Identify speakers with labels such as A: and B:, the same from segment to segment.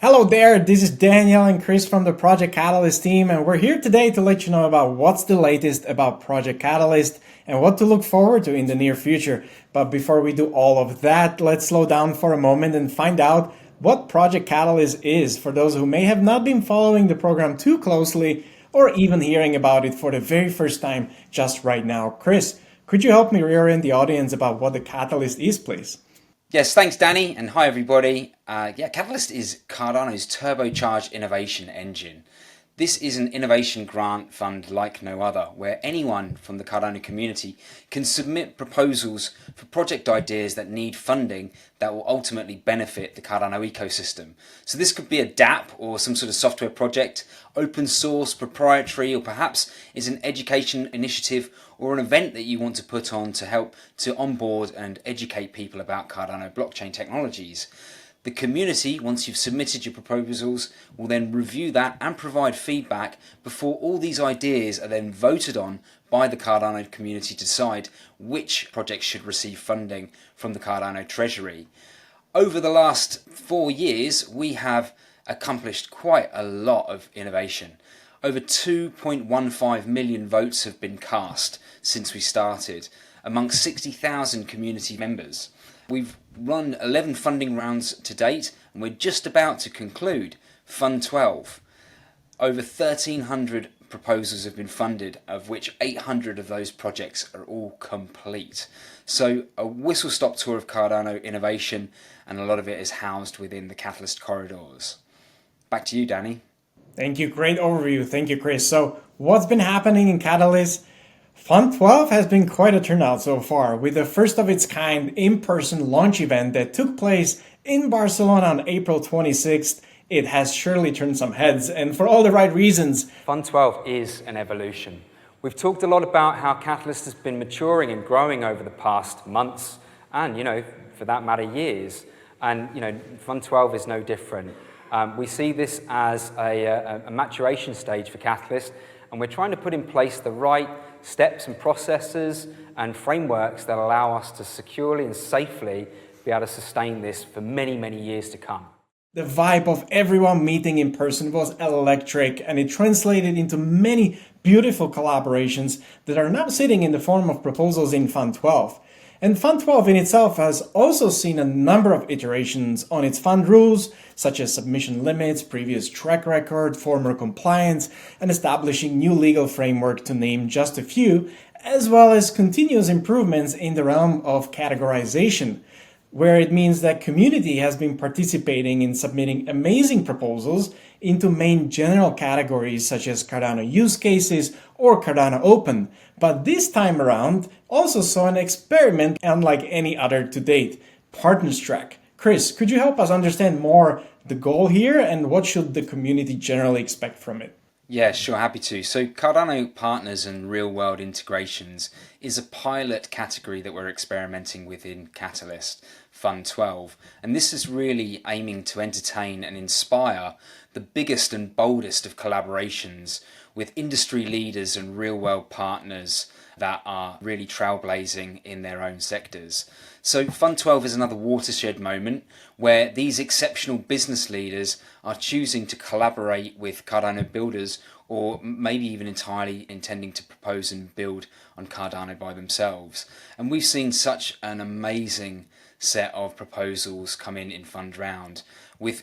A: Hello there, this is Daniel and Kriss from the Project Catalyst team, and we're here today to let you know about what's the latest about Project Catalyst and what to look forward to in the near future. But before we do all of that, let's slow down for a moment and find out what Project Catalyst is for those who may have not been following the program too closely or even hearing about it for the very first time just right now. Kriss, could you help me reorient the audience about what the Catalyst is, please?
B: Yes, thanks, Danny, and hi, everybody. Catalyst is Cardano's turbocharged innovation engine. This is an innovation grant fund like no other, where anyone from the Cardano community can submit proposals for project ideas that need funding that will ultimately benefit the Cardano ecosystem. So this could be a dApp or some sort of software project, open source, proprietary, or perhaps is an education initiative or an event that you want to put on to help to onboard and educate people about Cardano blockchain technologies. The community, once you've submitted your proposals, will then review that and provide feedback before all these ideas are then voted on by the Cardano community to decide which projects should receive funding from the Cardano treasury. Over the last 4 years, we have accomplished quite a lot of innovation. Over 2.15 million votes have been cast since we started, amongst 60,000 community members. We've run 11 funding rounds to date, and we're just about to conclude Fund 12. Over 1,300 proposals have been funded, of which 800 of those projects are all complete. So a whistle-stop tour of Cardano innovation, and a lot of it is housed within the Catalyst corridors. Back to you, Danny.
A: Thank you. Great overview. Thank you, Kriss. So what's been happening in Catalyst? Fund 12 has been quite a turnout so far, with the first of its kind in-person launch event that took place in Barcelona on April 26th. It has surely turned some heads, and for all the right reasons.
C: Fund 12 is an evolution. We've talked a lot about how Catalyst has been maturing and growing over the past months and, for that matter, years. And, Fund 12 is no different. We see this as a maturation stage for Catalyst, and we're trying to put in place the right steps and processes and frameworks that allow us to securely and safely be able to sustain this for many, many years to come.
A: The vibe of everyone meeting in person was electric, and it translated into many beautiful collaborations that are now sitting in the form of proposals in Fund 12. And Fund 12 in itself has also seen a number of iterations on its fund rules, such as submission limits, previous track record, former compliance, and establishing new legal framework, to name just a few, as well as continuous improvements in the realm of categorization, where it means that community has been participating in submitting amazing proposals into main general categories such as Cardano use cases or Cardano Open. But this time around also saw an experiment unlike any other to date, Partners Track. Kriss, could you help us understand more the goal here and what should the community generally expect from it?
B: Yeah, sure, happy to. So Cardano Partners and real-world integrations is a pilot category that we're experimenting with in Catalyst Fund 12. And this is really aiming to entertain and inspire the biggest and boldest of collaborations with industry leaders and real-world partners that are really trailblazing in their own sectors. So Fund 12 is another watershed moment where these exceptional business leaders are choosing to collaborate with Cardano builders, or maybe even entirely intending to propose and build on Cardano by themselves. And we've seen such an amazing set of proposals come in Fund Round with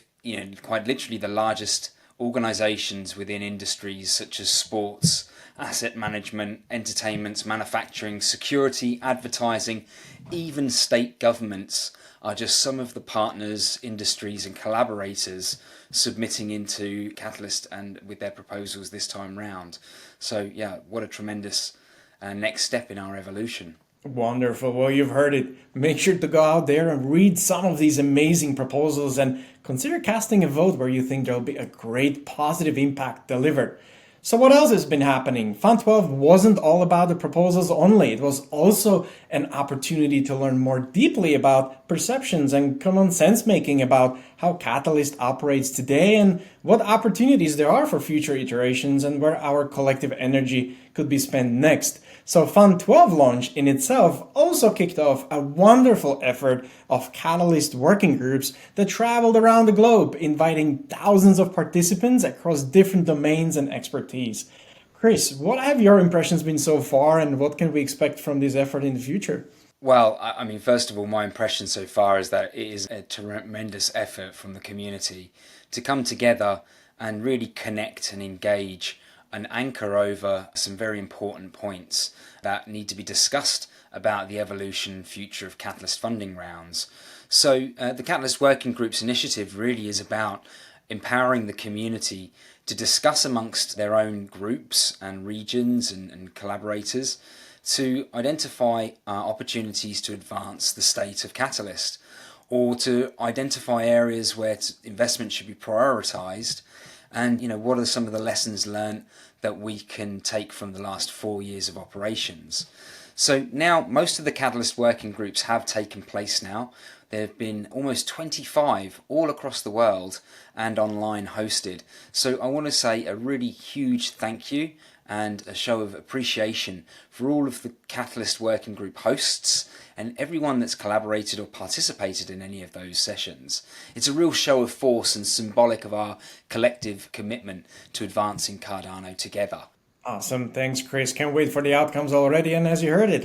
B: quite literally the largest organizations within industries such as sports, asset management, entertainment, manufacturing, security, advertising, even state governments are just some of the partners, industries and collaborators submitting into Catalyst and with their proposals this time round. So yeah, what a tremendous next step in our evolution.
A: Wonderful. Well, you've heard it. Make sure to go out there and read some of these amazing proposals and consider casting a vote where you think there'll be a great positive impact delivered. So what else has been happening? Fund 12 wasn't all about the proposals only. It was also an opportunity to learn more deeply about perceptions and common sense making about how Catalyst operates today and what opportunities there are for future iterations and where our collective energy could be spent next. So Fund 12 launch in itself also kicked off a wonderful effort of Catalyst working groups that traveled around the globe, inviting thousands of participants across different domains and expertise. Kriss, what have your impressions been so far, and what can we expect from this effort in the future?
B: Well, I mean, first of all, my impression so far is that it is a tremendous effort from the community to come together and really connect and engage and anchor over some very important points that need to be discussed about the evolution and future of Catalyst funding rounds. So the Catalyst Working Group's initiative really is about empowering the community to discuss amongst their own groups and regions and collaborators to identify opportunities to advance the state of Catalyst, or to identify areas where investment should be prioritized, and what are some of the lessons learned that we can take from the last 4 years of operations. So now most of the Catalyst working groups have taken place now. There have been almost 25 all across the world and online hosted. So I want to say a really huge thank you and a show of appreciation for all of the Catalyst working group hosts and everyone that's collaborated or participated in any of those sessions. It's a real show of force and symbolic of our collective commitment to advancing Cardano together.
A: Awesome. Thanks, Kriss. Can't wait for the outcomes already. And as you heard it,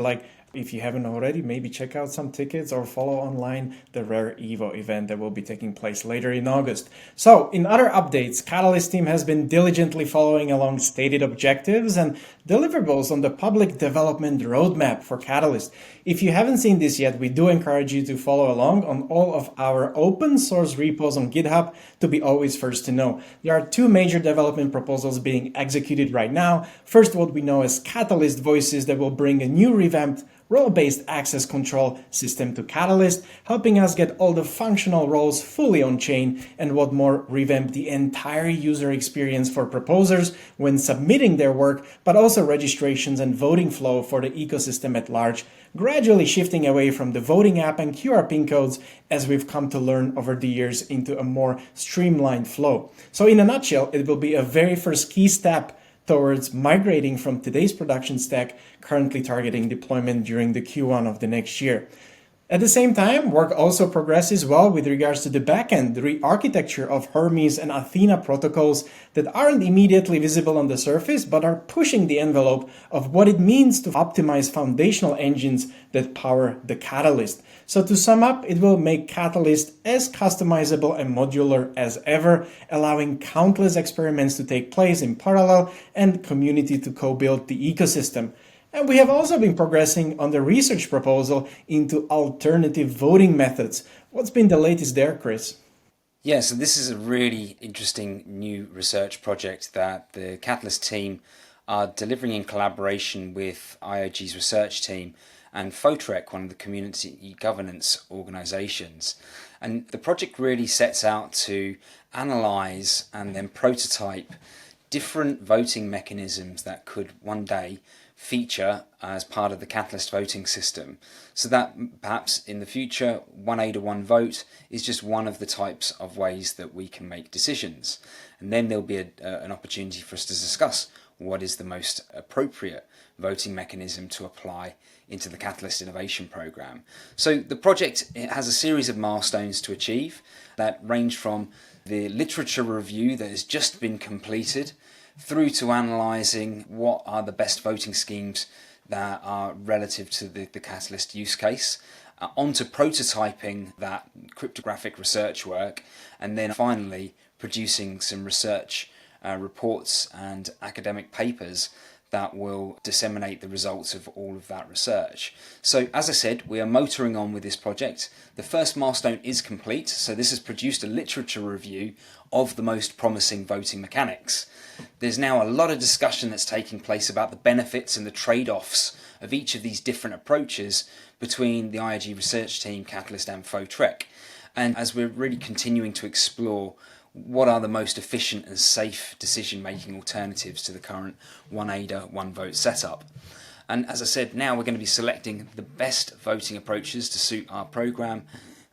A: if you haven't already, maybe check out some tickets or follow online the RareEvo event that will be taking place later in August. So, in other updates, Catalyst team has been diligently following along stated objectives and deliverables on the public development roadmap for Catalyst. If you haven't seen this yet, we do encourage you to follow along on all of our open source repos on GitHub to be always first to know. There are two major development proposals being executed right now. First, what we know as Catalyst Voices that will bring a new revamped role-based access control system to Catalyst, helping us get all the functional roles fully on-chain, and what more, revamp the entire user experience for proposers when submitting their work, but also registrations and voting flow for the ecosystem at large, gradually shifting away from the voting app and QR pin codes, as we've come to learn over the years, into a more streamlined flow. So in a nutshell, it will be a very first key step towards migrating from today's production stack, currently targeting deployment during the Q1 of the next year. At the same time, work also progresses well with regards to the backend, the re-architecture of Hermes and Athena protocols that aren't immediately visible on the surface, but are pushing the envelope of what it means to optimize foundational engines that power the Catalyst. So to sum up, it will make Catalyst as customizable and modular as ever, allowing countless experiments to take place in parallel and community to co-build the ecosystem. And we have also been progressing on the research proposal into alternative voting methods. What's been the latest there, Kriss?
B: Yeah, so this is a really interesting new research project that the Catalyst team are delivering in collaboration with IOG's research team and FOTREC, one of the community governance organisations. And the project really sets out to analyse and then prototype different voting mechanisms that could one day feature as part of the Catalyst voting system, so that perhaps in the future 1A to 1 vote is just one of the types of ways that we can make decisions. And then there'll be an opportunity for us to discuss what is the most appropriate voting mechanism to apply into the Catalyst Innovation Programme. So the project has a series of milestones to achieve that range from the literature review that has just been completed through to analysing what are the best voting schemes that are relative to the Catalyst use case, onto prototyping that cryptographic research work, and then finally producing some research reports and academic papers that will disseminate the results of all of that research. So as I said, we are motoring on with this project. The first milestone is complete, so this has produced a literature review of the most promising voting mechanics. There's now a lot of discussion that's taking place about the benefits and the trade-offs of each of these different approaches between the IOG research team, Catalyst and FOTREC. And as we're really continuing to explore what are the most efficient and safe decision-making alternatives to the current 1A to 1 vote setup. And as I said, now we're going to be selecting the best voting approaches to suit our program,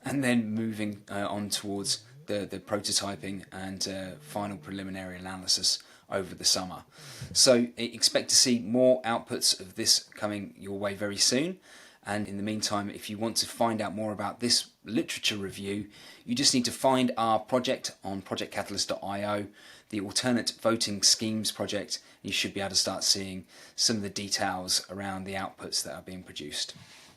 B: and then moving on towards the prototyping and final preliminary analysis over the summer. So expect to see more outputs of this coming your way very soon. And in the meantime, if you want to find out more about this literature review, you just need to find our project on projectcatalyst.io, the alternate voting schemes project. You should be able to start seeing some of the details around the outputs that are being produced.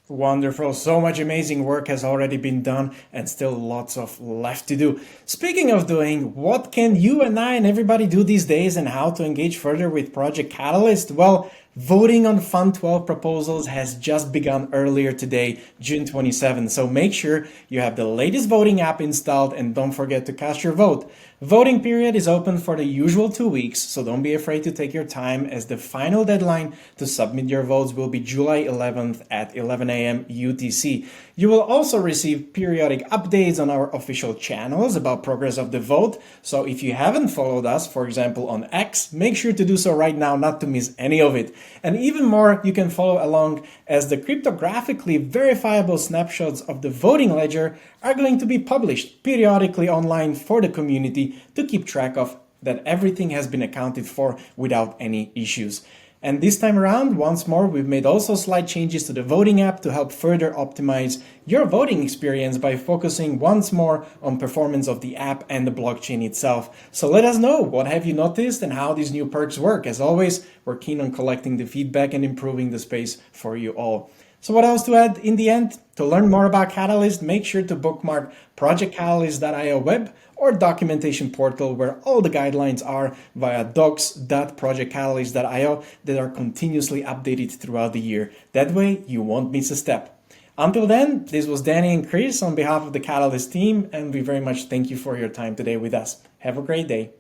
A: Wonderful. So much amazing work has already been done and still lots of left to do. Speaking of doing, what can you and I and everybody do these days and how to engage further with Project Catalyst? Well, voting on Fund 12 proposals has just begun earlier today, June 27. So make sure you have the latest voting app installed and don't forget to cast your vote. Voting period is open for the usual 2 weeks, so don't be afraid to take your time as the final deadline to submit your votes will be July 11th at 11 a.m. UTC. You will also receive periodic updates on our official channels about progress of the vote. So if you haven't followed us, for example, on X, make sure to do so right now not to miss any of it. And even more, you can follow along as the cryptographically verifiable snapshots of the voting ledger are going to be published periodically online for the community to keep track of that everything has been accounted for without any issues. And this time around, once more, we've made also slight changes to the voting app to help further optimize your voting experience by focusing once more on performance of the app and the blockchain itself. So let us know, what have you noticed and how these new perks work? As always, we're keen on collecting the feedback and improving the space for you all. So what else to add in the end? To learn more about Catalyst, make sure to bookmark projectcatalyst.io web or documentation portal where all the guidelines are via docs.projectcatalyst.io that are continuously updated throughout the year. That way you won't miss a step. Until then, this was Danny and Kriss on behalf of the Catalyst team, and we very much thank you for your time today with us. Have a great day.